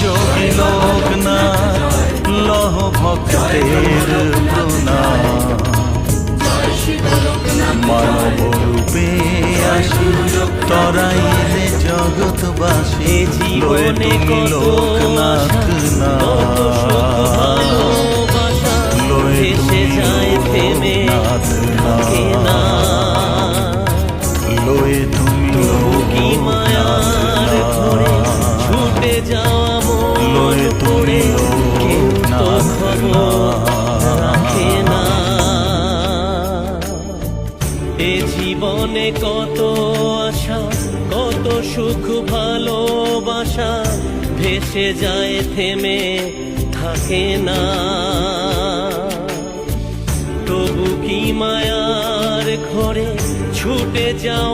যোগী লোকনাথ লহ ভক্তের প্রণাম। মানব রূপে আসি তরাইলে জগৎবাসী, লয়ে তুমি লোকনাথ নাম, লয়ে তুমি লোকনাথ নাম, লয়ে তুমি লোকনাথ নাম, ছুটে যাওয়া লয়ে তুমি লোকনাথ নাম। এ জীবনে কত আশা, কত সুখ ভালোবাসা ভেসে যায় থেমে থাকে না। তবু কি মায়ার ঘরে ছুটে যাওয়া